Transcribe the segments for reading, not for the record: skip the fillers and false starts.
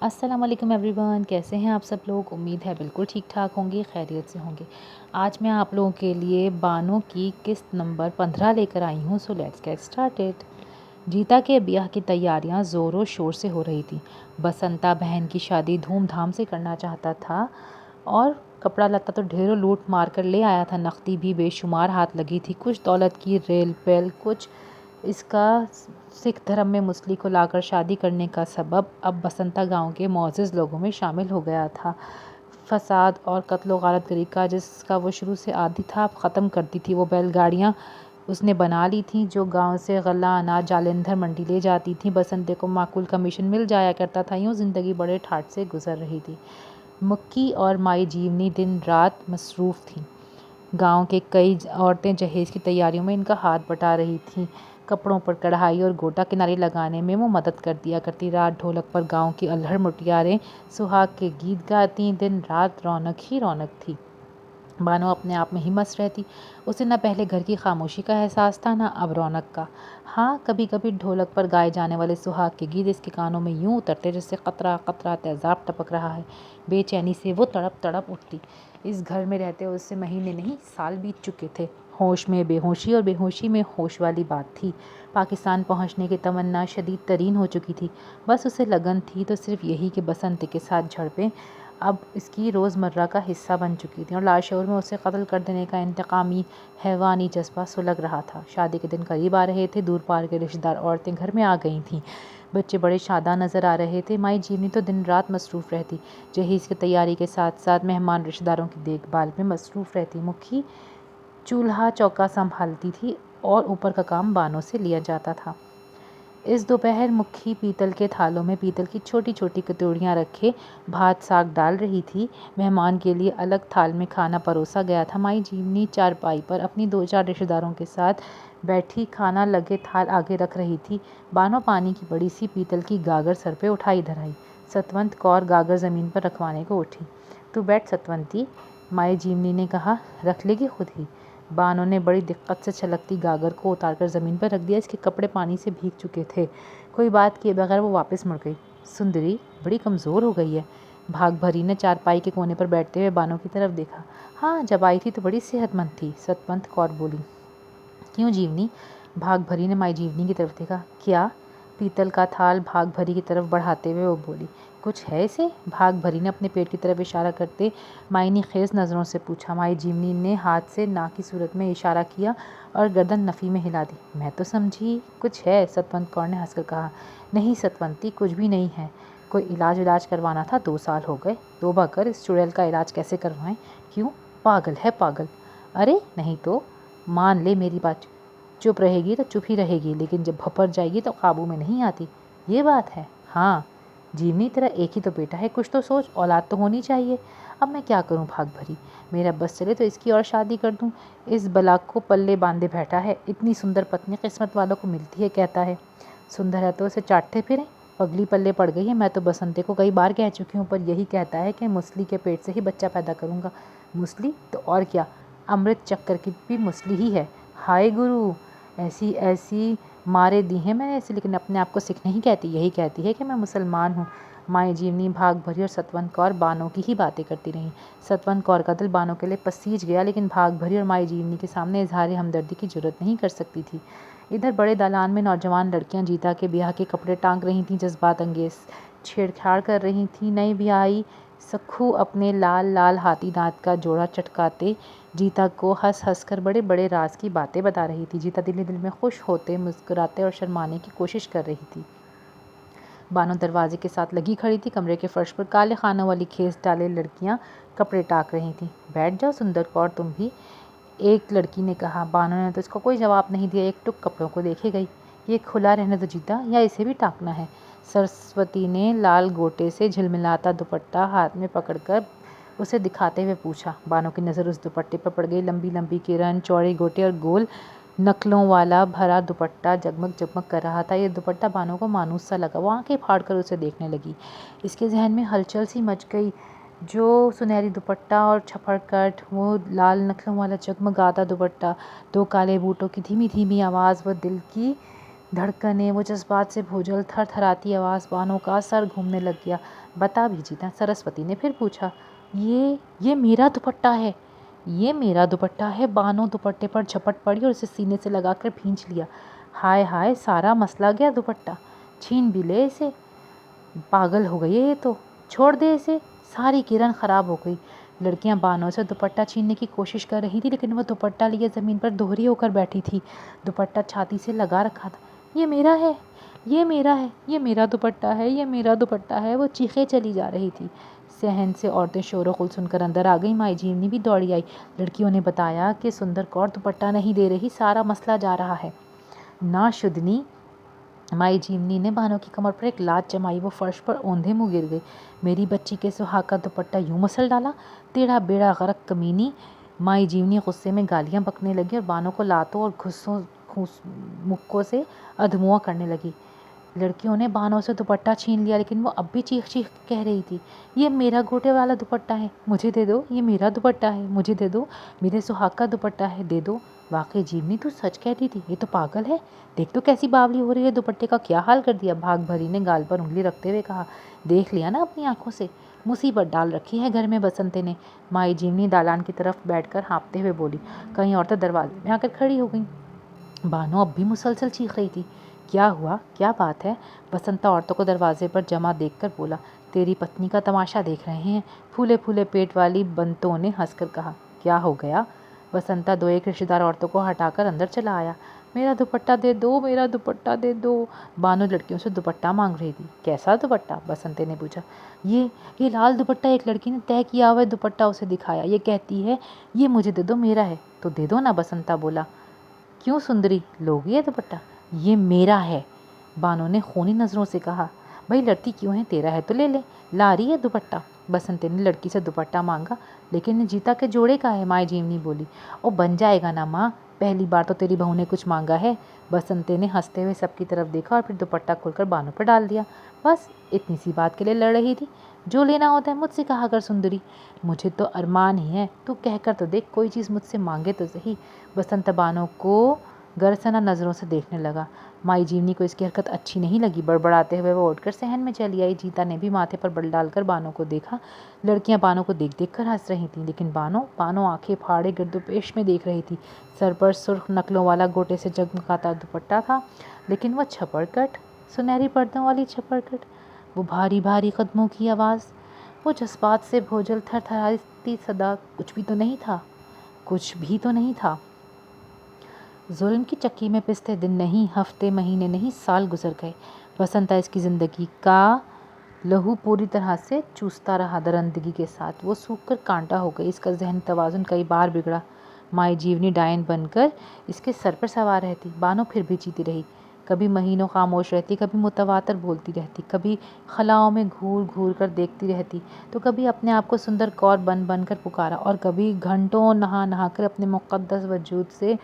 अस्सलाम वालेकुम एवरीवन, कैसे हैं आप सब लोग। उम्मीद है बिल्कुल ठीक ठाक होंगे, खैरियत से होंगे। आज मैं आप लोगों के लिए बानों की किस्त नंबर 15 लेकर आई हूँ। So let's get started. जीता के ब्याह की तैयारियां ज़ोरों शोर से हो रही थी। बसंता बहन की शादी धूमधाम से करना चाहता था और कपड़ा लत्ता तो ढेरों लूट मार कर ले आया था। नकदी भी बेशुमार हाथ लगी थी। कुछ दौलत की रेल पेल, कुछ इसका सिख धर्म में मुस्लिम को लाकर शादी करने का सबब अब बसंता गांव के मोअज़्ज़ज़ लोगों में शामिल हो गया था। फसाद और कत्ल गारत गरी का जिसका वो शुरू से आदी था, अब ख़त्म करती थी। वो बैलगाड़ियाँ उसने बना ली थी जो गांव से गल्ला अनाज जालंधर मंडी ले जाती थी। बसंते को माकूल कमीशन मिल जाया करता था। यूँ ज़िंदगी बड़े ठाठ से गुजर रही थी। मुक्की और माई जीवनी दिन रात मसरूफ़ थी। गांव के कई औरतें जहेज़ की तैयारियों में इनका हाथ बटा रही थीं। कपड़ों पर कढ़ाई और गोटा किनारी लगाने में वो मदद कर दिया करती। रात ढोलक पर गांव की अल्हड़ मुटियारें सुहाग के गीत गाती। दिन रात रौनक ही रौनक थी। बानो अपने आप में ही मस्त रहती। उसे न पहले घर की खामोशी का एहसास था, न अब रौनक का। हाँ, कभी कभी ढोलक पर गाए जाने वाले सुहाग के गीत इसके कानों में यूं उतरते जैसे कतरा कतरा तेजाब टपक रहा है। बेचैनी से वो तड़प तड़प उठती। इस घर में रहते उससे महीने नहीं साल बीत चुके थे। होश में बेहोशी और बेहोशी में होश वाली बात थी। पाकिस्तान पहुंचने की तमन्ना शदीद तरीन हो चुकी थी। बस उसे लगन थी तो सिर्फ यही कि बसंत के साथ झड़पें अब इसकी रोज़मर्रा का हिस्सा बन चुकी थी और लाशौर में उसे कत्ल कर देने का इंतकामी हैवानी जज्बा सुलग रहा था। शादी के दिन करीब आ रहे थे। दूर पार के रिश्तेदार औरतें घर में आ गई थीं। बच्चे बड़े शादा नज़र आ रहे थे। माई जीवनी तो दिन रात मसरूफ़ रहती। जहेज़ की तैयारी के साथ साथ मेहमान रिश्तेदारों की देखभाल में मसरूफ़ रहती। मुखी चूल्हा चौका संभालती थी और ऊपर का काम बानों से लिया जाता था। इस दोपहर मुखी पीतल के थालों में पीतल की छोटी छोटी कटोरियाँ रखे भात साग डाल रही थी। मेहमान के लिए अलग थाल में खाना परोसा गया था। माई जीवनी चारपाई पर अपनी 2-4 रिश्तेदारों के साथ बैठी खाना लगे थाल आगे रख रही थी। बानो पानी की बड़ी सी पीतल की गागर सर पे उठाई धराई। सतवंत कौर गागर ज़मीन पर रखवाने को उठी। तू बैठ सतवंती, माई जीवनी ने कहा। रख लेगी खुद ही। बानो ने बड़ी दिक्कत से छलकती गागर को उतारकर ज़मीन पर रख दिया। इसके कपड़े पानी से भीग चुके थे। कोई बात किए बगैर वो वापस मुड़ गई। सुंदरी बड़ी कमज़ोर हो गई है। भाग भरी ने चारपाई के कोने पर बैठते हुए बानो की तरफ देखा। हाँ, जब आई थी तो बड़ी सेहतमंद थी, सतवंत कौर बोली। क्यों जीवनी? भाग भरी ने माई जीवनी की तरफ देखा। क्या? पीतल का थाल भाग भरी की तरफ बढ़ाते हुए वो बोली। कुछ है इसे? भाग भरी ने अपने पेट की तरफ इशारा करते मायनी खेज नज़रों से पूछा। माई जीवनी ने हाथ से ना की सूरत में इशारा किया और गर्दन नफ़ी में हिला दी। मैं तो समझी कुछ है, सतवंत कौर ने हंसकर कहा। नहीं सतवंती, कुछ भी नहीं है। कोई इलाज करवाना था, 2 साल हो गए। तौबा कर, इस चुड़ैल का इलाज कैसे करवाएं? क्यों? पागल है पागल। अरे नहीं तो मान ले मेरी बात। चुप रहेगी तो चुप ही रहेगी, लेकिन जब भपक जाएगी तो काबू में नहीं आती। ये बात है। हाँ जीवनी, तेरा एक ही तो बेटा है, कुछ तो सोच, औलाद तो होनी चाहिए। अब मैं क्या करूं भाग भरी? मेरा बस चले तो इसकी और शादी कर दूं। इस बला को पल्ले बांधे बैठा है। इतनी सुंदर पत्नी किस्मत वालों को मिलती है कहता है। सुंदर है तो उसे चाटते फिरें। पगली पल्ले पड़ गई है। मैं तो बसंते को कई बार कह चुकी हूँ, पर यही कहता है कि मुसली के पेट से ही बच्चा पैदा करूँगा। मुसली तो और क्या, अमृत चक्कर की भी मुसली ही है। हाय गुरु, ऐसी ऐसी मारे दी हैं मैंने इसे, लेकिन अपने आप को सिख नहीं कहती, यही कहती है कि मैं मुसलमान हूँ। माई जीवनी, भाग भरी और सतवंत कौर बानों की ही बातें करती रहीं। सतवंत कौर का दिल बानों के लिए पसीज गया, लेकिन भाग भरी और माई जीवनी के सामने इजहार हमदर्दी की जरूरत नहीं कर सकती थी। इधर बड़े दालान में नौजवान लड़कियां जीता के ब्याह के कपड़े टांग रही थीं, जज्बात अंगेज छेड़छाड़ कर रही थीं। नई ब्याही सखू अपने लाल लाल हाथी दांत का जोड़ा चटकाते जीता को हंस हंस कर बड़े बड़े राज की बातें बता रही थी। जीता दिल ही दिल में खुश होते, मुस्कुराते और शर्माने की कोशिश कर रही थी। बानो दरवाजे के साथ लगी खड़ी थी। कमरे के फर्श पर काले खानों वाली खेस डाले लड़कियां कपड़े टाक रही थीं। बैठ जाओ सुंदर कौर, तुम भी, एक लड़की ने कहा। बानो ने तो इसको कोई जवाब नहीं दिया। एक टुक कपड़ों को देखे गई। ये खुला रहने तो जीता, या इसे भी टाकना है? सरस्वती ने लाल गोटे से झिलमिलाता दुपट्टा हाथ में पकड़कर उसे दिखाते हुए पूछा। बानो की नज़र उस दुपट्टे पर पड़ गई। लंबी लंबी किरण, चौड़े गोटे और गोल नकलों वाला भरा दुपट्टा जगमग जगमग कर रहा था। ये दुपट्टा बानो को मानूस सा लगा। वो आंखें फाड़कर उसे देखने लगी। इसके जहन में हलचल सी मच गई। जो सुनहरी दुपट्टा और छपड़ कट, वो लाल नखलों वाला जगमगाता दुपट्टा, 2 काले बूटों की धीमी धीमी आवाज़, वो दिल की धड़कने वो जज्बात से भूजल, थरथराती आवाज़, बानों का सर घूमने लग गया। बता भी जीता, सरस्वती ने फिर पूछा। ये मेरा दुपट्टा है, ये मेरा दुपट्टा है। बानो दुपट्टे पर झपट पड़ी और उसे सीने से लगाकर भींच लिया। हाय हाय, सारा मसला गया दुपट्टा। छीन भी ले इसे, पागल हो गई है ये तो, छोड़ दे इसे। सारी किरण ख़राब हो गई। लड़कियां बानों से दुपट्टा छीनने की कोशिश कर रही थी, लेकिन वह दुपट्टा लिए ज़मीन पर दोहरी होकर बैठी थी। दुपट्टा छाती से लगा रखा था। ये मेरा है, ये मेरा है, ये मेरा दुपट्टा है, ये मेरा दुपट्टा है। वो चीखें चली जा रही थी। सहन से औरतें शोर गुल सुनकर अंदर आ गई। माई जीवनी भी दौड़ी आई। लड़कियों ने बताया कि सुंदर कौर दुपट्टा नहीं दे रही, सारा मसला जा रहा है। ना शुद्धनी, माई जीवनी ने बानों की कमर पर एक लात जमाई। वो फर्श पर औंधे मुँह गिर गई। मेरी बच्ची के सुहाग का दुपट्टा यूं मसल डाला, तेरा बेड़ा गर्क कमीनी। माई जीवनी गुस्से में गालियां बकने लगी और बानों को लातों और मुक्कों से अधमुआ करने लगी। लड़कियों ने बानों से दुपट्टा छीन लिया, लेकिन वो अब भी चीख चीख कह रही थी, ये मेरा गोटे वाला दुपट्टा है, मुझे दे दो, ये मेरा दुपट्टा है, मुझे दे दो, मेरे सुहाग का दुपट्टा है, दे दो। वाकई जीवनी तू सच कहती थी, ये तो पागल है, देख तो कैसी बावली हो रही है, दुपट्टे का क्या हाल कर दिया। भाग भरी ने गाल पर उंगली रखते हुए कहा। देख लिया ना अपनी आंखों से, मुसीबत डाल रखी है घर में बसंते ने। माई जीवनी दालान की तरफ बैठकर हाँफते हुए बोली। कई औरतें दरवाजे में आकर खड़ी हो गईं। बानो अब भी मुसलसल चीख रही थी। क्या हुआ, क्या बात है? बसंता औरतों को दरवाजे पर जमा देखकर बोला। तेरी पत्नी का तमाशा देख रहे हैं। फूले फूले पेट वाली बंतों ने हंसकर कहा। क्या हो गया? बसंता दो एक रिश्तेदार औरतों को हटाकर अंदर चला आया। मेरा दुपट्टा दे दो, मेरा दुपट्टा दे दो। बानो लड़कियों से दुपट्टा मांग रही थी। कैसा दुपट्टा? बसंते ने पूछा। ये लाल दुपट्टा। एक लड़की ने तय किया हुआ दुपट्टा उसे दिखाया। ये कहती है ये मुझे दे दो, मेरा है। तो दे दो ना, बसंता बोला। क्यों सुंदरी, लोगी है दुपट्टा? ये मेरा है, बानो ने खूनी नज़रों से कहा। भाई लड़ती क्यों है, तेरा है तो ले ले, ला रही है दुपट्टा। बसंते ने लड़की से दुपट्टा मांगा। लेकिन जीता के जोड़े का है, माई जीवनी बोली। ओ बन जाएगा ना माँ, पहली बार तो तेरी बहू ने कुछ मांगा है। बसंते ने हंसते हुए सबकी तरफ देखा और फिर दुपट्टा खोलकर बानों पर डाल दिया। बस इतनी सी बात के लिए लड़ रही थी? जो लेना होता है मुझसे कहा कर सुंदरी। मुझे तो अरमान ही है, तू कहकर तो देख, कोई चीज़ मुझसे मांगे तो सही। बसंत बानों को गरसना नज़रों से देखने लगा। माई जीवनी को इसकी हरकत अच्छी नहीं लगी। बड़बड़ाते हुए वो उठकर सहन में चली आई। जीता ने भी माथे पर बल डालकर बानों को देखा। लड़कियां बानों को देख देख कर हंस रही थीं, लेकिन बानों आंखें फाड़े गिरदोपेश में देख रही थी। सर पर सुर्ख नकलों वाला गोटे से जगमगाता दुपट्टा था, लेकिन वह छपड़कट, सुनहरी पर्दों वाली छपड़कट, वो भारी भारी कदमों की आवाज़, वो जज्बात से भोजल थरथराती सदा, कुछ भी तो नहीं था, कुछ भी तो नहीं था। जुल्म की चक्की में पिसते दिन नहीं, हफ्ते महीने नहीं, साल गुजर गए। बसंता इसकी ज़िंदगी का लहू पूरी तरह से चूसता रहा दरंदगी के साथ। वो सूख कर कांटा हो गई। इसका जहन तवाज़ुन कई बार बिगड़ा। माई जीवनी डायन बनकर इसके सर पर सवार रहती। बानो फिर भी जीती रही। कभी महीनों खामोश रहती, कभी मुतवातर बोलती रहती, कभी खलाओं में घूर घूर कर देखती रहती, तो कभी अपने आप को सुंदर कौर बन बन कर पुकारा, और कभी घंटों नहा नहा कर अपने मुक़द्दस वजूद से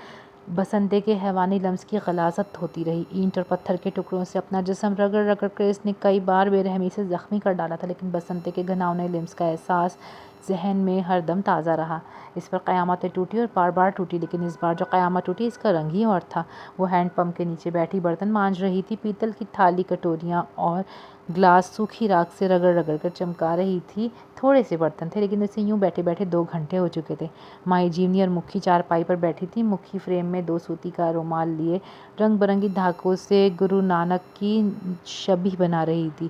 बसंते के हैवानी लम्स की गलाजत होती रही। ईंट और पत्थर के टुकड़ों से अपना जिस्म रगड़ रगड़ कर इसने कई बार बेरहमी से ज़ख्मी कर डाला था, लेकिन बसंते के घनावने लिम्स का एहसास जहन में हरदम ताज़ा रहा। इस पर क़यामतें टूटी और बार बार टूटी, लेकिन इस बार जो क़यामत टूटी इसका रंग ही और था। वो हैंडपम्प के नीचे बैठी बर्तन मांज रही थी। पीतल की थाली, कटोरियाँ और ग्लास सूखी राख से रगड़ रगड़ कर चमका रही थी। थोड़े से बर्तन थे, लेकिन उसे यूँ बैठे बैठे 2 घंटे हो चुके थे। माई जीवनी और मुखी चारपाई पर बैठी थी। मुखी फ्रेम में 2 सूती का रुमाल लिए रंग बिरंगी धागों से गुरु नानक की छवि बना रही थी।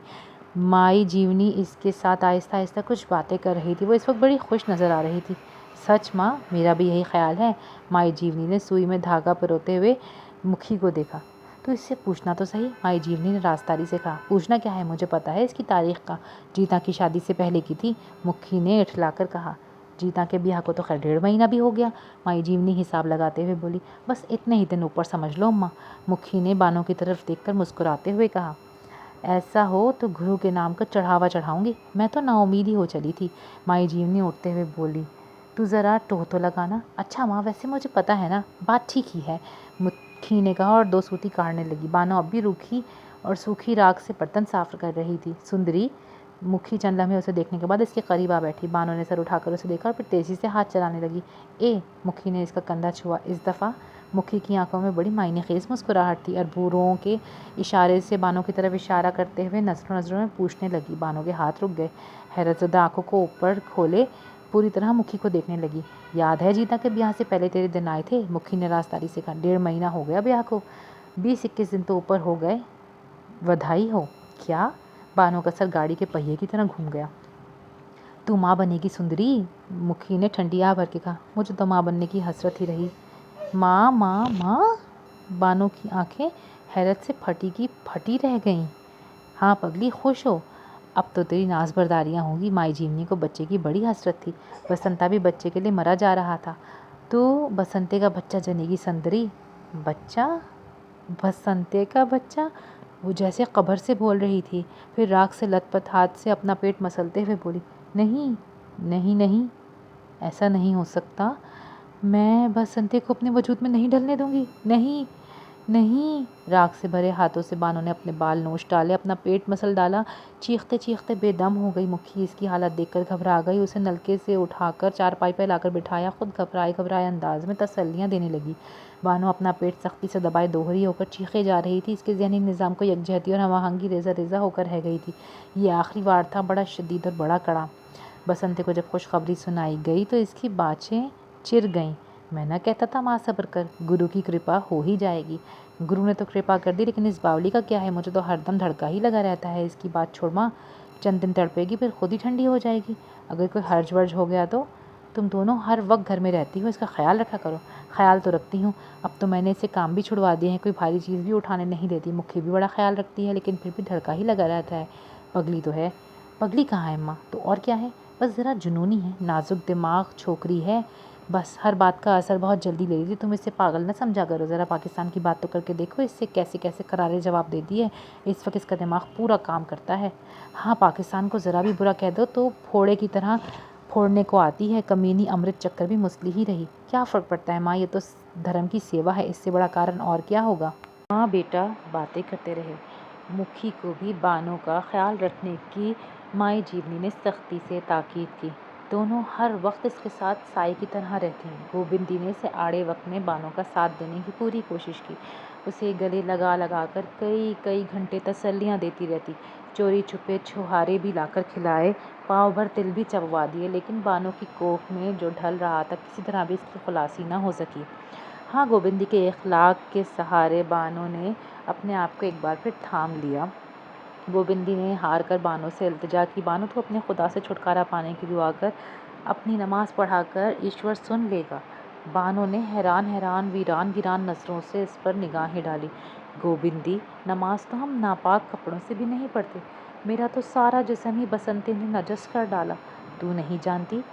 माई जीवनी इसके साथ आहिस्ता आहिस्ता कुछ बातें कर रही थी। वो इस वक्त बड़ी खुश नज़र आ रही थी। सच माँ, मेरा भी यही ख्याल है। माई जीवनी ने सुई में धागा पिरोते हुए मुखी को देखा। तो इससे पूछना तो सही, माई जीवनी ने राजदारी से कहा। पूछना क्या है, मुझे पता है इसकी तारीख का, जीता की शादी से पहले की थी। मुखी ने इठलाकर कहा। जीता के ब्याह को तो खैर 1.5 महीना भी हो गया। माई जीवनी हिसाब लगाते हुए बोली। बस इतने ही दिन ऊपर समझ लो अम्मा। मुखी ने बानों की तरफ देखकर मुस्कुराते हुए कहा। ऐसा हो तो गुरु के नाम का चढ़ावा चढ़ाऊंगी। मैं तो नाउमीद ही हो चली थी। माई जीवनी उठते हुए बोली। तू ज़रा टोह तो लगाना। अच्छा माँ, वैसे मुझे पता है ना, बात ठीक ही है, मुखी ने कहा और 2 सूती काटने लगी। बानो अब भी रूखी और सूखी राख से बर्तन साफ कर रही थी। सुंदरी, मुखी चंद लम्हे उसे देखने के बाद इसके करीब आ बैठी। बानो ने सर उठाकर उसे देखा और फिर तेज़ी से हाथ चलाने लगी। मुखी ने इसका कंधा छुआ। इस दफ़ा मुखी की आंखों में बड़ी मायनेखेज मुस्कुराहट थी और बूढ़ों के इशारे से बानो की तरफ इशारा करते हुए नजरों नजरों में पूछने लगी। बानो के हाथ रुक गए। हैरतज़दा आंखों को ऊपर खोले पूरी तरह मुखी को देखने लगी। याद है जीता के ब्याह से पहले तेरे दिन आए थे? मुखी ने राजदारी से कहा। 1.5 महीना हो गया ब्याह को, 20-21 दिन तो ऊपर हो गए। बधाई हो। क्या? बानो का सर गाड़ी के पहिए की तरह घूम गया। तू माँ बनेगी सुंदरी? मुखी ने ठंडी आह भर के कहा। मुझे तो माँ बनने की हसरत ही रही। माँ माँ माँ? बानो की आंखें हैरत से फटी की फटी रह गईं। हाँ पगली, खुश हो? अब तो तेरी नाज बर्दारियाँ होंगी। माई जीवनी को बच्चे की बड़ी हसरत थी। बसंता भी बच्चे के लिए मरा जा रहा था। तो बसंते का बच्चा जनेगी सुंदरी। बच्चा? बसंते का बच्चा? वो जैसे कब्र से बोल रही थी, फिर राख से लथपथ हाथ से अपना पेट मसलते हुए बोली, नहीं नहीं नहीं, ऐसा नहीं हो सकता। मैं बसंते को अपने वजूद में नहीं ढलने दूंगी। नहीं नहीं। राख से भरे हाथों से बानो ने अपने बाल नोच डाले, अपना पेट मसल डाला। चीखते चीखते बेदम हो गई। मुखी इसकी हालत देखकर घबरा गई। उसे नलके से उठाकर चारपाई पर लाकर बिठाया। खुद घबराए घबराए अंदाज में तसल्लियाँ देने लगी। बानो अपना पेट सख्ती से दबाए दोहरी होकर चीखे जा रही थी। इसके ज़हनी निज़ाम को यकजहती और हवाहंगी रेजा रेजा होकर रह गई थी। ये आखिरी वार था, बड़ा शदीद और बड़ा कड़ा। बसंते को जब खुशखबरी सुनाई गई तो इसकी बाछें चिर गईं। मैं न कहता था माँ सब्र कर, गुरु की कृपा हो ही जाएगी। गुरु ने तो कृपा कर दी, लेकिन इस बावली का क्या है? मुझे तो हरदम धड़का ही लगा रहता है। इसकी बात छोड़ माँ, चंद दिन तड़पेगी फिर खुद ही ठंडी हो जाएगी। अगर कोई हर्ज वर्ज हो गया तो? तुम दोनों हर वक्त घर में रहती हो, इसका ख्याल रखा करो। ख्याल तो रखती हूँ, अब तो मैंने इससे काम भी छुड़वा दिए हैं। कोई भारी चीज़ भी उठाने नहीं देती। मुखी भी बड़ा ख्याल रखती है, लेकिन फिर भी धड़का ही लगा रहता है। पगली तो है। पगली कहाँ है माँ? तो और क्या है, बस ज़रा जुनूनी है, नाजुक दिमाग छोकरी है। बस हर बात का असर बहुत जल्दी ले ली। तुम इससे पागल न समझा करो। ज़रा पाकिस्तान की बात तो करके देखो, इससे कैसे कैसे करारे जवाब देती है। इस वक्त इसका दिमाग पूरा काम करता है। हाँ, पाकिस्तान को ज़रा भी बुरा कह दो तो फोड़े की तरह फोड़ने को आती है। कमीनी अमृत चक्कर भी मुसली ही रही। क्या फ़र्क पड़ता है माँ, ये तो धर्म की सेवा है, इससे बड़ा कारण और क्या होगा। माँ बेटा बातें करते रहे। मुखी को भी बानो का ख्याल रखने की माई जीवनी ने सख्ती से ताकीद की। दोनों हर वक्त इसके साथ साए की तरह रहती। गोविंदी ने इसे आड़े वक्त में बानो का साथ देने की पूरी कोशिश की। उसे गले लगा लगा कर कई कई घंटे तसल्लियाँ देती रहती। चोरी छुपे छुहारे भी लाकर खिलाए, पाव भर तिल भी चबवा दिए, लेकिन बानो की कोख में जो ढल रहा था किसी तरह भी इसकी खुलासी न हो सकी। हाँ, गोविंदी के इखलाक के सहारे बानो ने अपने आप को एक बार फिर थाम लिया। गोविंदी ने हार कर बानो से इल्तिजा की, बानो तो अपने खुदा से छुटकारा पाने की दुआ कर, अपनी नमाज पढ़ाकर ईश्वर सुन लेगा। बानो ने हैरान हैरान वीरान वीरान नज़रों से इस पर निगाहें डाली। गोविंदी, नमाज तो हम नापाक कपड़ों से भी नहीं पढ़ते। मेरा तो सारा जिस्म ही बसंती ने नजस कर डाला। तू नहीं जानती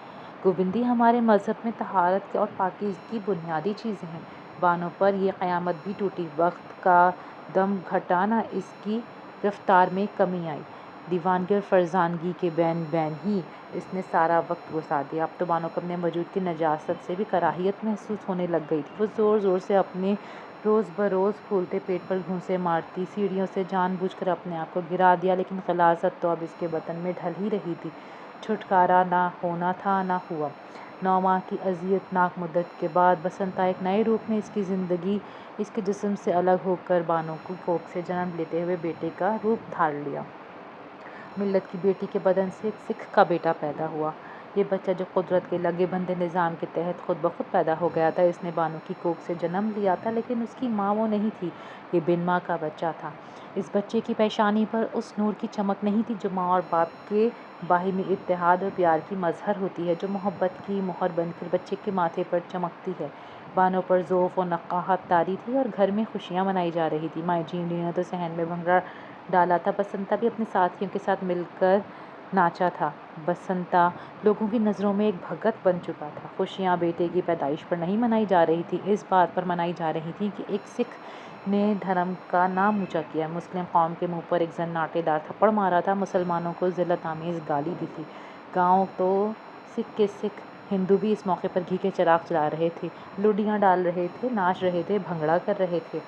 गोविंदी, हमारे मज़हब में तहारत और पाकीज़गी बुनियादी चीज़ें हैं। बानो पर यह क़यामत भी टूटी। वक्त का दम घटा ना इसकी रफ्तार में कमी आई। दीवानगी और फरजानगी के बैन बैन ही इसने सारा वक्त गुजार दिया। अब तो बानो को अपने वजूद की नजासत से भी कराहियत महसूस होने लग गई थी। वो ज़ोर ज़ोर से अपने रोज़ बरोज़ फूलते पेट पर घूंसे मारती। सीढ़ियों से जानबूझकर अपने आप को गिरा दिया, लेकिन ग़लाज़त तो अब इसके बदन में ढल ही रही थी। छुटकारा ना होना था, ना हुआ। 9 माह की अज़ियतनाक मुद्दत के बाद बसंता एक नए रूप में इसकी ज़िंदगी इसके जिस्म से अलग होकर बानो को कोख से जन्म लेते हुए बेटे का रूप धार लिया। मिल्लत की बेटी के बदन से एक सिख का बेटा पैदा हुआ। ये बच्चा जो कुदरत के लगे बंधे निज़ाम के तहत खुद ब खुद पैदा हो गया था। इसने बानो की कोख से जन्म लिया था, लेकिन उसकी माँ वो नहीं थी। ये बिन माँ का बच्चा था। इस बच्चे की पेशानी पर उस नूर की चमक नहीं थी जो माँ और बाप के बाहिमी इत्तेहाद और प्यार की मजहर होती है, जो मोहब्बत की मोहर बनकर बच्चे के माथे पर चमकती है। बानो पर ज़ौफ़ और नक़ाहत तारी थी और घर में खुशियाँ मनाई जा रही थी। माई जीवनी ने तो सहन में भंगड़ा डाला था। बसंता भी अपने साथियों के साथ मिलकर नाचा था। बसंता लोगों की नज़रों में एक भगत बन चुका था। खुशियाँ बेटे की पैदाइश पर नहीं मनाई जा रही थी, इस बात पर मनाई जा रही थी कि एक सिख ने धर्म का नाम ऊँचा किया। मुस्लिम कौम के मुंह पर एक जन्नाटेदार थप्पड़ मारा था। मुसलमानों को ज़िल्लत आमेज़ गाली दी थी। गाँव तो सिख के सिख हिंदू भी इस मौके पर घी के चिराग जला रहे थे, लुडियाँ डाल रहे थे, नाच रहे थे, भंगड़ा कर रहे थे।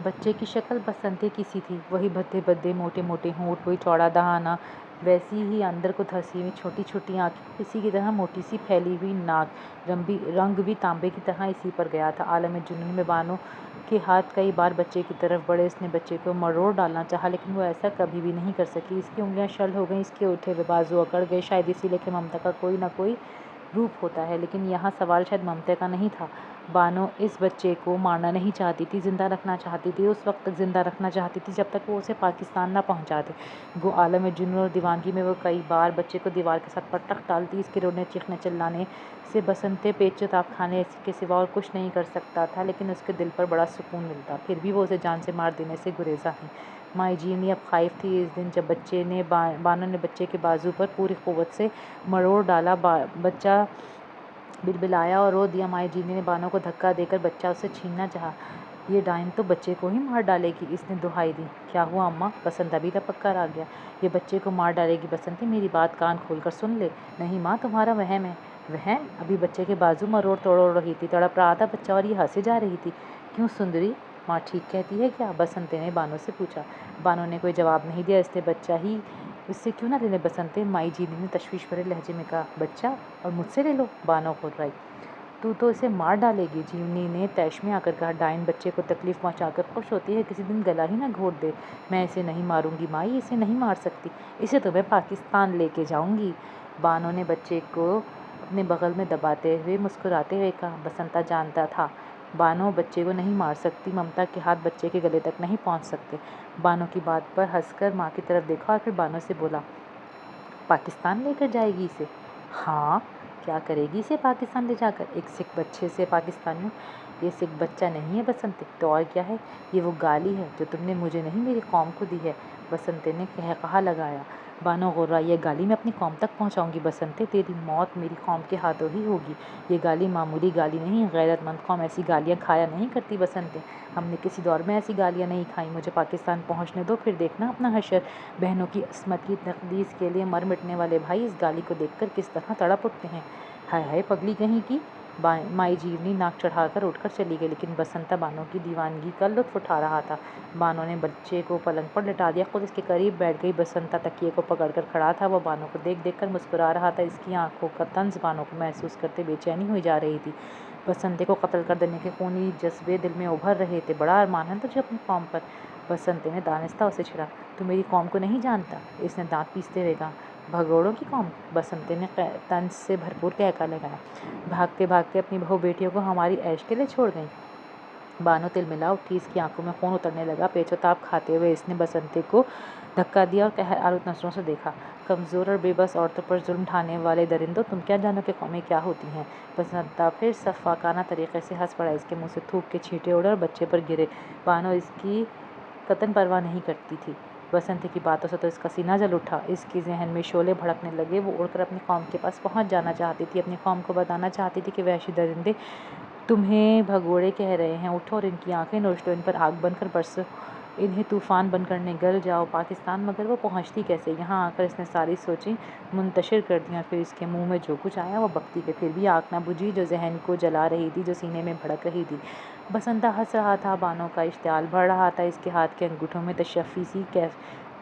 बच्चे की शक्ल बसंते की सी थी। वही भद्दे भद्दे मोटे मोटे होंठ, वही चौड़ा दहाना, वैसी ही अंदर को धसी हुई छोटी छोटी आँखें, इसी की तरह मोटी सी फैली हुई नाक, रंग भी तांबे की तरह इसी पर गया था। आलम जुनून में बानो के हाथ कई बार बच्चे की तरफ बढ़े। इसने बच्चे को मरोड़ डालना चाहा, लेकिन वो ऐसा कभी भी नहीं कर सकी। इसकी उंगलियां शल हो गईं, इसके उठे हुए बाजू अकड़ गए। शायद इसीलिए कि ममता का कोई ना कोई रूप होता है, लेकिन यहाँ सवाल शायद ममता का नहीं था। बानो इस बच्चे को मारना नहीं चाहती थी, जिंदा रखना चाहती थी। उस वक्त तक जिंदा रखना चाहती थी जब तक वो उसे पाकिस्तान ना पहुंचा दे। गो आलम जुनून और दीवानगी में वो कई बार बच्चे को दीवार के साथ पटक डालती। इसके रोने चीखने चिल्लाने से बसंते पेचताप खाने के सिवा और कुछ नहीं कर सकता था, लेकिन उसके दिल पर बड़ा सुकून मिलता। फिर भी वो उसे जान से मार देने से गुरेजा नहीं। माई जीवनी अब खाइफ थी इस दिन जब बानो ने बच्चे के बाजू पर पूरी कुव्वत से मरोड़ डाला। बच्चा बिलबिलाया और रो दिया। माई जीवनी ने बानो को धक्का देकर बच्चा उससे छीनना चाहा। ये डाइन तो बच्चे को ही मार डालेगी, इसने दुहाई दी। क्या हुआ अम्मा? बसंत अभी लपक कर आ गया। ये बच्चे को मार डालेगी बसंती, मेरी बात कान खोलकर सुन ले। नहीं माँ, तुम्हारा वहम है। वहम? अभी बच्चे के बाजू मरोड़ तोड़ रही थी, तड़प रहा था बच्चा और ये हंसे जा रही थी। क्यों सुंदरी, माँ ठीक कहती है क्या? बसंती ने बानो से पूछा। बानो ने कोई जवाब नहीं दिया। इसने बच्चा ही उससे क्यों ना ले ले बसंती, माई जीनी ने तशवीश भरे लहजे में कहा। बच्चा और मुझसे ले लो, बानो घुर्राई। तू तो इसे मार डालेगी, जीवनी ने तैश में आकर कहा। डाइन बच्चे को तकलीफ पहुंचाकर खुश होती है, किसी दिन गला ही ना घोट दे। मैं इसे नहीं मारूंगी माई, इसे नहीं मार सकती। इसे तो मैं पाकिस्तान लेके जाऊंगी। बानो ने बच्चे को अपने बगल में दबाते हुए मुस्कुराते हुए कहा। बसंता जानता था बानो बच्चे को नहीं मार सकती। ममता के हाथ बच्चे के गले तक नहीं पहुंच सकते। बानो की बात पर हंसकर माँ की तरफ देखा और फिर बानो से बोला, पाकिस्तान लेकर जाएगी इसे? हाँ, क्या करेगी इसे पाकिस्तान ले जाकर? एक सिख बच्चे से पाकिस्तान में? ये सिख बच्चा नहीं है बसंती, तो और क्या है? ये वो गाली है जो तुमने मुझे नहीं मेरी कौम को दी है, बसंती ने कहा लगाया। बानो गुर्रा, ये गाली मैं अपनी कौम तक पहुंचाऊंगी बसंती, तेरी मौत मेरी कौम के हाथों ही होगी। ये गाली मामूली गाली नहीं, गैरतमंद कौम ऐसी गालियाँ खाया नहीं करती बसंती। हमने किसी दौर में ऐसी गालियाँ नहीं खाई। मुझे पाकिस्तान पहुँचने दो, फिर देखना अपना हशर। बहनों की अस्मत की तकदीस के लिए मर मिटने वाले भाई इस गाली को देखकर किस तरह तड़प उठते हैं। हाय हाय पगली कहीं की। माई जीवनी नाक चढ़ाकर उठकर चली गई, लेकिन बसंता बानो की दीवानगी का लुत्फ उठा रहा था। बानो ने बच्चे को पलंग पर लिटा दिया, खुद इसके करीब बैठ गई। बसंता तकिए को पकड़कर खड़ा था। वह बानो को देख देख कर मुस्कुरा रहा था। इसकी आंखों का तंज बानो को महसूस करते बेचैनी हुई जा रही थी। बसंते को कत्ल कर देने के खूनी जज्बे दिल में उभर रहे थे। बड़ा अरमान है तुझे अपनी कौम पर? बसंते ने दानिस्ता उसे छिड़ा। तू मेरी कौम को नहीं जानता, इसने दांत पीसते हुए कहा। भगोड़ों की कौम? बसंते ने तंज से भरपूर कहका लगाया। भागते भागते अपनी बहू बेटियों को हमारी ऐश के लिए छोड़ गई। बानो तिलमिला उठी, इसकी आंखों में खून उतरने लगा। पेचोताप खाते हुए इसने बसंते को धक्का दिया और कहर आलूद नजरों से देखा। कमज़ोर और बेबस औरतों पर जुल्म ढाने वाले दरिंदों, तुम क्या जानो कि कौमें क्या होती हैं? बसंता फिर सफाकाना तरीके से हंस पड़ा। इसके मुंह से थूक के छींटे उड़े और बच्चे पर गिरे। बानो इसकी कतन परवाह नहीं करती थी। बसंती की बातों से तो इसका सीना जल उठा। इसके जहन में शोले भड़कने लगे। वो उड़कर अपनी कौम के पास पहुंच जाना चाहती थी। अपनी कौम को बताना चाहती थी कि वहशी दरिंदे तुम्हें भगोड़े कह रहे हैं। उठो और इनकी आंखें नोच लो, इन पर आग बनकर बरसो, इन्हें तूफ़ान बनकर निगल जाओ पाकिस्तान। मगर वो पहुंचती कैसे? यहाँ आकर इसने सारी सोचें मुंतशिर कर दी और फिर इसके मुंह में जो कुछ आया वो बकती के। फिर भी आग ना बुझी जो जहन को जला रही थी, जो सीने में भड़क रही थी। बसंता हंस रहा था। बानो का इश्तियाल बढ़ रहा था। इसके हाथ के अंगूठों में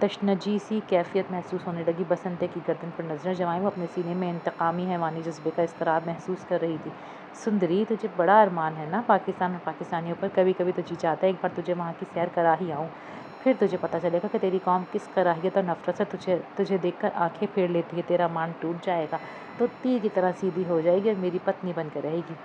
तशनजी सी कैफियत महसूस होने लगी। बसंते की गर्दन पर नज़र जमाई वो अपने सीने में इंतकामी हैवानी जज्बे का इस्तराब महसूस कर रही थी। सुंदरी, तुझे बड़ा अरमान है ना पाकिस्तान और पाकिस्तानियों पर? कभी कभी तो जी चाहता है एक बार तुझे वहाँ की सैर करा ही आऊँ, फिर तुझे पता चलेगा कि तेरी कौम किस कराहियत और नफरत से तुझे देखकर आंखें फेर लेती है। तेरा मान टूट जाएगा तो तीर की तरह सीधी हो जाएगी और मेरी पत्नी बनकर रहेगी।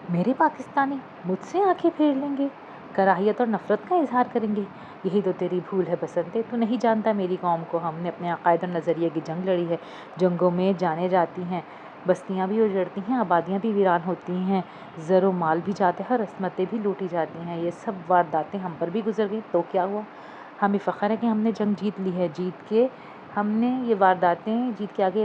मेरे पाकिस्तानी मुझसे आंखें फेर लेंगे, कराहियत और नफरत का इजहार करेंगे? यही तो तेरी भूल है बसंते, तू नहीं जानता मेरी कौम को। हमने अपने अकायद और नज़रिए की जंग लड़ी है। जंगों में जाने जाती हैं, बस्तियाँ भी उजड़ती हैं, आबादियाँ भी वीरान होती हैं, ज़रो माल भी जाते हैं, रस्मतें भी लूटी जाती हैं। ये सब वारदातें हम पर भी गुजर गई तो क्या हुआ? हमें फ़ख्र है कि हमने जंग जीत ली है। जीत के आगे ये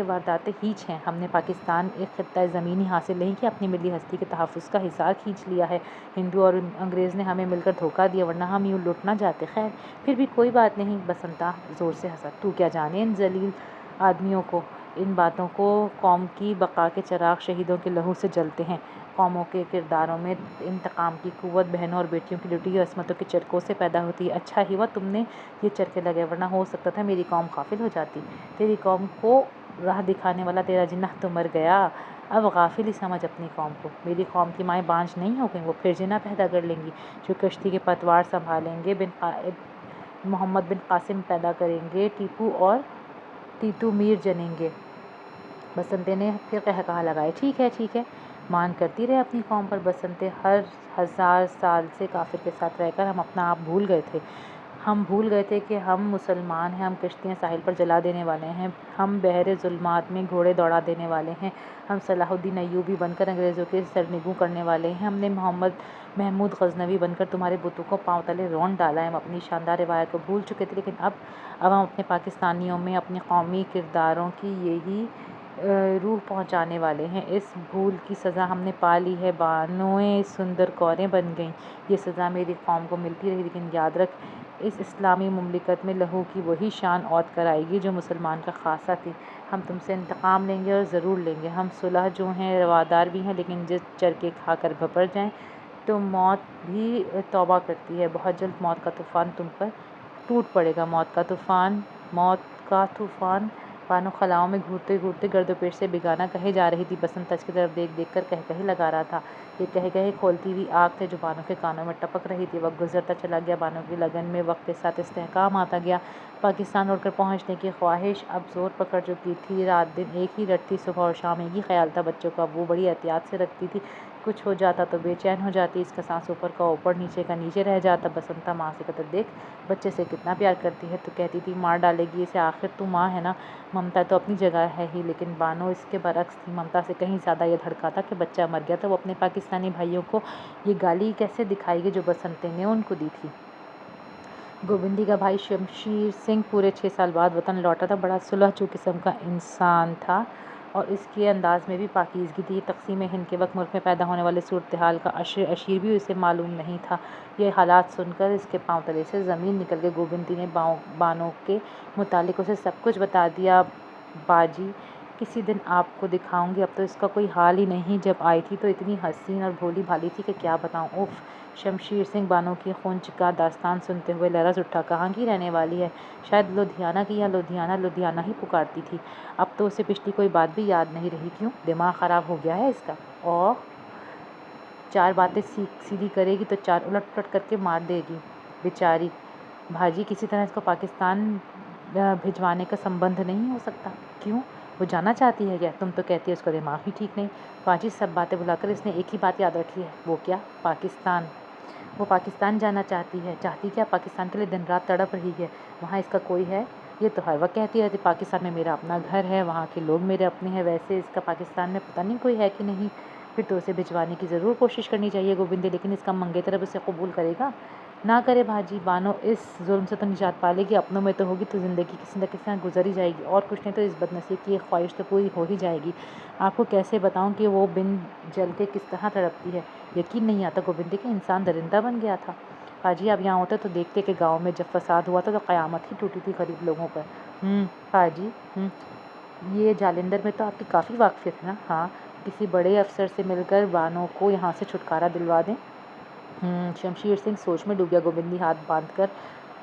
वारदातें हीच हैं। हमने पाकिस्तान एक खित्ता ज़मीनी हासिल नहीं किया, अपनी मिली हस्ती के तहफ़्फ़ुज़ का हिसार खींच लिया है। हिंदू और अंग्रेज़ ने हमें मिलकर धोखा दिया, वरना हम यूँ लुट ना जाते। खैर, फिर भी कोई बात नहीं। बसंता ज़ोर से हंसा। तू क्या जाने इन जलील आदमियों को, इन बातों को कौम की बका के चिराग शहीदों के लहू से जलते हैं। कौमों के किरदारों में इंतकाम की क़ुव्वत बहनों और बेटियों की लुटी हुई असमतों के चरखों से पैदा होती है। अच्छा ही हुआ तुमने ये चरखे लगाए, वरना हो सकता था मेरी कौम गाफिल हो जाती। तेरी कौम को राह दिखाने वाला तेरा जिन्ना तो मर गया। अब गाफिल ही समझ अपनी कौम को। मेरी कौम की माएँ बांझ नहीं हो गईं, वो फिर जिन्ना पैदा कर लेंगी, जो कश्ती के पतवार संभालेंगे, मोहम्मद बिन कासिम पैदा करेंगे, टीपू और तीतू मीर जनेंगे। बसंते ने फिर कहा लगाए, ठीक है, मान करती रहे अपनी कौम पर। बसंते, हर 1000 साल से काफिर के साथ रहकर हम अपना आप भूल गए थे। हम भूल गए थे कि हम मुसलमान हैं। हम कश्तियाँ साहिल पर जला देने वाले हैं। हम बहरे जुल्मात में घोड़े दौड़ा देने वाले हैं। हम सलाहुद्दीन अय्यूबी बनकर अंग्रेज़ों के सरनिगू करने वाले हैं। हमने महमूद गजनवी बनकर तुम्हारे बुतों को पाँव तले रौंद डाला है। हम अपनी शानदार रिवायत को भूल चुके थे, लेकिन अब हम अपने पाकिस्तानियों में अपने कौमी किरदारों की यही रूह पहुंचाने वाले हैं। इस भूल की सज़ा हमने पा ली है। बानों सुंदर कौरें बन गईं। ये सज़ा मेरी कौम को मिलती रही, लेकिन याद रख, इस इस्लामी मुमलिकत में लहू की वही शान औद कराएगी जो मुसलमान का खासा थी। हम तुमसे इंतकाम लेंगे और ज़रूर लेंगे। हम सुलह जो हैं रवादार भी हैं, लेकिन जिस चरके खाकर भपर जाएं तो मौत भी तौबा करती है। बहुत जल्द मौत का तूफ़ान तुम पर टूट पड़ेगा। मौत का तूफ़ान बानो खलाओं में घूरते घूरते गर्दोपेश से बेगाना कहे जा रही थी। बसंत तज की तरफ देख देख कर कह लगा रहा था। ये कहे खोलती हुई आग थे जो बानो के कानों में टपक रही थी। वक्त गुजरता चला गया। बानो की लगन में वक्त के साथ इस्तेहकाम आता गया। पाकिस्तान उड़कर पहुंचने की ख्वाहिश अब जोर पकड़ चुकी थी। रात दिन एक ही रटती, सुबह और शाम एक ही ख्याल था बच्चों का। वो बड़ी एहतियात से रखती थी। कुछ हो जाता तो बेचैन हो जाती। इसका सांस ऊपर का ऊपर, नीचे का नीचे रह जाता। बसंता माँ से कहता, देख बच्चे से कितना प्यार करती है। तो कहती थी मार डालेगी इसे, आखिर तू माँ है ना। ममता तो अपनी जगह है ही, लेकिन बानो इसके बरक्स थी। ममता से कहीं ज़्यादा ये धड़का कि बच्चा मर गया तो वो अपने पाकिस्तानी भाइयों को ये गाली कैसे दिखाएगी जो बसंते ने उनको दी थी। गोविंदी का भाई शमशीर सिंह पूरे 6 साल बाद वतन लौटा था। बड़ा सुलझ किस्म का इंसान था और इसके अंदाज में भी पाकीज़गी थी। तक़सीम हिंद के वक्त मुल्क में पैदा होने वाले सूरत हाल का अशीर भी उसे मालूम नहीं था। ये हालात सुनकर इसके पाँव तले से ज़मीन निकल गई। गोविंदी ने बानों के मुतालिक उसे सब कुछ बता दिया। बाजी, किसी दिन आपको दिखाऊंगी। अब तो इसका कोई हाल ही नहीं। जब आई थी तो इतनी हसीन और भोली भाली थी कि क्या बताऊँ। उफ़। शमशीर सिंह बानो की खूंचका दास्तान सुनते हुए लरज़ उठा। कहाँ की रहने वाली है? शायद लुधियाना की, या लुधियाना ही पुकारती थी। अब तो उसे पिछली कोई बात भी याद नहीं रही। क्यों? दिमाग ख़राब हो गया है इसका। और 4 बातें सीधी करेगी तो 4 उलट-पुलट करके मार देगी बेचारी। भाजी, किसी तरह इसको पाकिस्तान भिजवाने का संबंध नहीं हो सकता? क्यों? वो जाना चाहती है क्या? तुम तो कहती है उसका दिमाग ही ठीक नहीं। बाजी, सब बातें भुलाकर इसने एक ही बात याद रखी है। वो क्या? पाकिस्तान। वो पाकिस्तान जाना चाहती है। चाहती क्या? पाकिस्तान के लिए दिन रात तड़प रही है। वहाँ इसका कोई है? ये तो हर वक्त कहती रहती, पाकिस्तान में मेरा अपना घर है, वहाँ के लोग मेरे अपने हैं। वैसे इसका पाकिस्तान में पता नहीं कोई है कि नहीं। फिर तो उसे भिजवाने की ज़रूर कोशिश करनी चाहिए गोविंदी, लेकिन इसका मंगेतर अब उसे कबूल करेगा? ना करे भाजी। बानो इस जुल्म से तो निजात पा लेगी। अपनों में तो होगी तो ज़िंदगी किसी न किसी तरह गुजर ही जाएगी, और कुछ नहीं तो इस बदनसीब की एक ख्वाहिश तो पूरी हो ही जाएगी। आपको कैसे बताऊं कि वो बिन जल के किस तरह तड़पती है। यकीन नहीं आता गोविंदी कि इंसान दरिंदा बन गया था। पाजी, आप यहाँ होते तो देखते कि गांव में जब फसाद हुआ था तो क़यामत ही टूटी थी गरीब लोगों पर। पाजी, ये जालिंदर में तो आपकी काफ़ी वाक़फ़ियत है ना। हाँ, किसी बड़े अफसर से मिलकर बानो को यहाँ से छुटकारा दिलवा दें। शमशीर सिंह सोच में डूब गया। गोविंदी हाथ बांधकर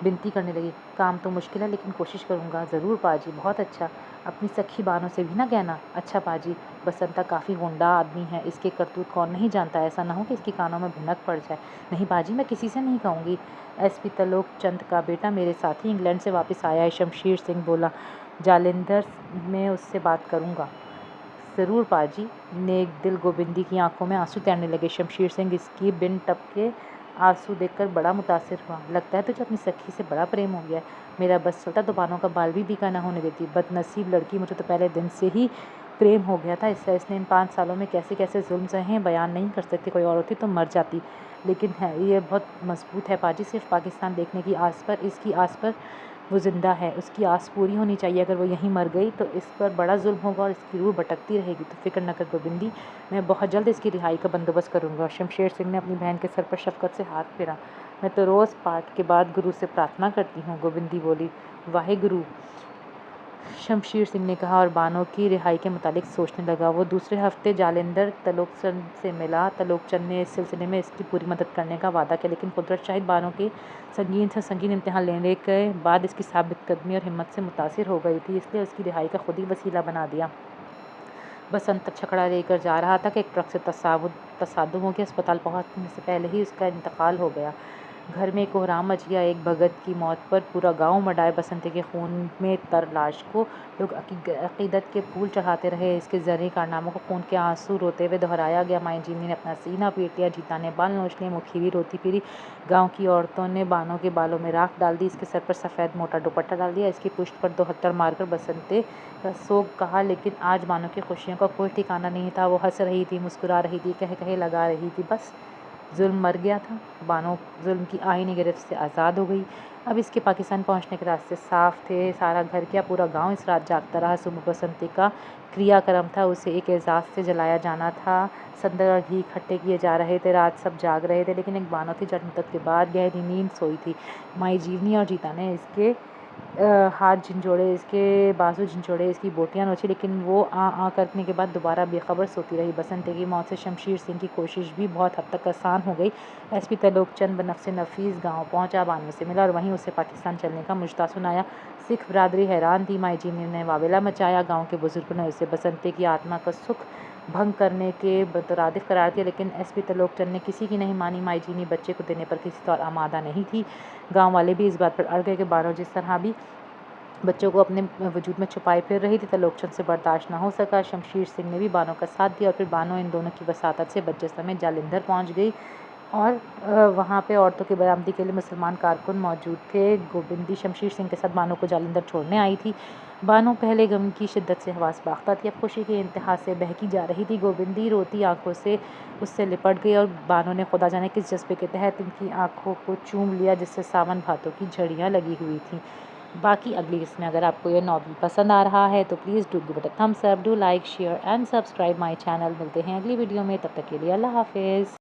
विनती करने लगी, काम तो मुश्किल है लेकिन कोशिश करूँगा। ज़रूर पाजी, बहुत अच्छा। अपनी सखी बानों से भी ना कहना। अच्छा पाजी। बसंता काफ़ी गुंडा आदमी है, इसके करतूत कौन नहीं जानता। ऐसा ना हो कि इसके कानों में भिनक पड़ जाए। नहीं पाजी, मैं किसी से नहीं कहूँगी। SP तलोक चंद का बेटा मेरे साथ ही इंग्लैंड से वापस आया है। शमशीर सिंह बोला, जालिंदर में उससे बात करूँगा। ज़रूर पाजी। नेक दिल गोविंदी की आंखों में आंसू तैरने लगे। शमशीर सिंह इसकी बिन टपके आंसू देखकर बड़ा मुतासिर हुआ। लगता है तुझे अपनी सखी से बड़ा प्रेम हो गया है। मेरा बस चलता तो बानों का बाल भी बीका ना होने देती। बदनसीब लड़की, मुझे तो पहले दिन से ही प्रेम हो गया था इसने इन 5 सालों में कैसे कैसे जुल्म सहे बयान नहीं कर सकती। कोई और होती तो मर जाती, लेकिन है ये बहुत मजबूत है पाजी। सिर्फ पाकिस्तान देखने की आस पर, इसकी आस पर वो ज़िंदा है। उसकी आस पूरी होनी चाहिए। अगर वो यहीं मर गई तो इस पर बड़ा जुल्म होगा और इसकी रूह भटकती रहेगी। तो फिक्र न कर गोविंदी, मैं बहुत जल्द इसकी रिहाई का बंदोबस्त करूँगा। शमशेर सिंह ने अपनी बहन के सर पर शफकत से हाथ फेरा। मैं तो रोज़ पाठ के बाद गुरु से प्रार्थना करती हूँ। गोविंदी बोली, वाहे गुरु। शमशीर सिंह ने कहा और बानो की रिहाई के मुतालिक सोचने लगा। वो दूसरे हफ्ते जालिंदर तलोकचंद से मिला। तलोकचंद ने इस सिलसिले में इसकी पूरी मदद करने का वादा किया, लेकिन कुदरत शाहिद बानो के संगीन से संगीन इम्तिहान लेने के बाद इसकी साबित कदमी और हिम्मत से मुतासिर हो गई थी, इसलिए उसकी रिहाई का खुद ही वसीला बना दिया। बसंत छकड़ा लेकर जा रहा था कि एक ट्रक से तसादुम हो गया। अस्पताल पहुंचने से पहले ही उसका इंतकाल हो गया। घर में कोहराम मच गया। एक भगत की मौत पर पूरा गांव मढ़ाए। बसंती के खून में तर लाश को लोग अकीदत के फूल चढ़ाते रहे। इसके ज़रूरी कारनामों को खून के आंसू रोते हुए दोहराया गया। माई जीनी ने अपना सीना पीट लिया। जीता ने बाल नोच लिए। मुखी भी रोती फिरी। गांव की औरतों ने बानों के बालों में राख डाल दी। इसके सर पर सफ़ेद मोटा दुपट्टा डाल दिया। इसकी पुश्त पर 2 हत्तर मारकर बसंते का सोग कहा। लेकिन आज बानों की खुशियों का कोई ठिकाना नहीं था। वो हंस रही थी, मुस्कुरा रही थी, कह कहे लगा रही थी। बस जुल्म मर गया था। बानो जुल्म की आईनी गिरफ्त से आज़ाद हो गई। अब इसके पाकिस्तान पहुंचने के रास्ते साफ थे। सारा घर क्या, पूरा गांव इस रात जागता रहा। सुबह बसंती का क्रियाक्रम था, उसे एक एजाज से जलाया जाना था। संदल और घी इकट्ठे किए जा रहे थे। रात सब जाग रहे थे, लेकिन एक बानो थी जो मुद्दत के बाद गहरी नींद सोई थी। माई जीवनी और जीता ने इसके हाथ झिंझोड़े, इसके बाजू झिंझोड़े, इसकी बोटियां नोची, लेकिन वो आ करने के बाद दोबारा बेखबर सोती रही। बसंती की मौत से शमशीर सिंह की कोशिश भी बहुत हद तक आसान हो गई। एसपी तलोकचंद बनफ़्से नफीस गांव पहुंचा, बानो से मिला और वहीं उसे पाकिस्तान चलने का मुजदा सुनाया। सिख बरादरी हैरान थी। माई जीनी ने वावेला मचाया। गाँव के बुजुर्गों ने उसे बसंती की आत्मा का सुख भंग करने के मुतरादिफ करार दिया, लेकिन एसपी तलोकचंद ने किसी की नहीं मानी। माई जीनी बच्चे को देने पर किसी तौर आमादा नहीं थी। गांव वाले भी इस बात पर अड़ गए कि बानो जिस तरह भी बच्चों को अपने वजूद में छुपाए फिर रही थी। तलोकचंद से बर्दाश्त ना हो सका। शमशीर सिंह ने भी बानो का साथ दिया और फिर बानो इन दोनों की वसातत से बच्चे समेत जालिंधर पहुंच गई और वहाँ पे औरतों की बरामदी के लिए मुसलमान कारकुन मौजूद थे। गोबिंदी शमशीर सिंह के साथ बानो को जालिंधर छोड़ने आई थी। बानो पहले गम की शिद्दत से हवास बाख्ता थी, अब खुशी के इंतहा से बहकी जा रही थी। गोबिंदी रोती आंखों से उससे लिपट गई और बानो ने खुदा जाने किस जज्बे के तहत इनकी आंखों को चूम लिया, जिससे सावन भादों की झड़ियाँ लगी हुई थी। बाकी अगली किस्त में अगर आपको ये नॉवल पसंद आ रहा है तो please do give it a thumbs up, do like, share and subscribe my channel. मिलते हैं अगली वीडियो में, तब तक के लिए अल्लाह हाफिज़।